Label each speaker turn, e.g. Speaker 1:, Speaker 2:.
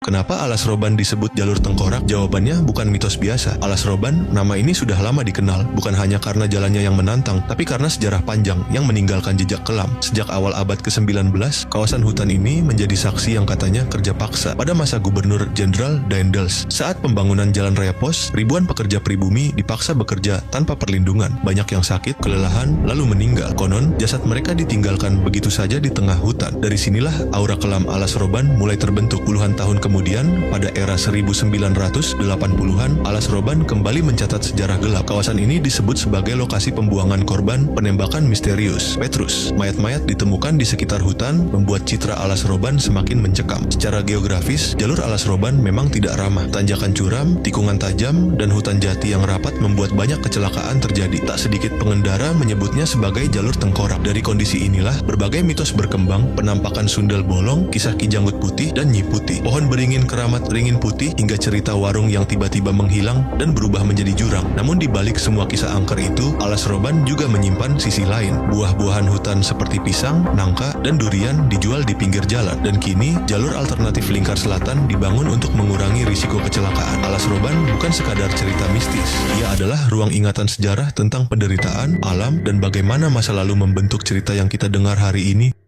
Speaker 1: Kenapa Alas Roban disebut jalur tengkorak? Jawabannya bukan mitos biasa. Alas Roban, nama ini sudah lama dikenal, bukan hanya karena jalannya yang menantang, tapi karena sejarah panjang yang meninggalkan jejak kelam. Sejak awal abad ke-19, kawasan hutan ini menjadi saksi yang katanya kerja paksa pada masa Gubernur Jenderal Daendels. Saat pembangunan jalan raya pos, ribuan pekerja pribumi dipaksa bekerja tanpa perlindungan. Banyak yang sakit, kelelahan, lalu meninggal. Konon, jasad mereka ditinggalkan begitu saja di tengah hutan. Dari sinilah aura kelam Alas Roban mulai terbentuk. Puluhan tahun kemudian, pada era 1980-an, Alas Roban kembali mencatat sejarah gelap. Kawasan ini disebut sebagai lokasi pembuangan korban penembakan misterius Petrus. Mayat-mayat ditemukan di sekitar hutan, membuat citra Alas Roban semakin mencekam. Secara geografis, jalur Alas Roban memang tidak ramah. Tanjakan curam, tikungan tajam, dan hutan jati yang rapat membuat banyak kecelakaan terjadi. Tak sedikit pengendara menyebutnya sebagai jalur tengkorak. Dari kondisi inilah, berbagai mitos berkembang, penampakan sundel bolong, kisah Ki Janggut Putih, dan Nyi Putih. Pohon beringin keramat ringin putih, hingga cerita warung yang tiba-tiba menghilang dan berubah menjadi jurang. Namun di balik semua kisah angker itu, Alas Roban juga menyimpan sisi lain. Buah-buahan hutan seperti pisang, nangka, dan durian dijual di pinggir jalan. Dan kini, jalur alternatif lingkar selatan dibangun untuk mengurangi risiko kecelakaan. Alas Roban bukan sekadar cerita mistis. Ia adalah ruang ingatan sejarah tentang penderitaan, alam, dan bagaimana masa lalu membentuk cerita yang kita dengar hari ini.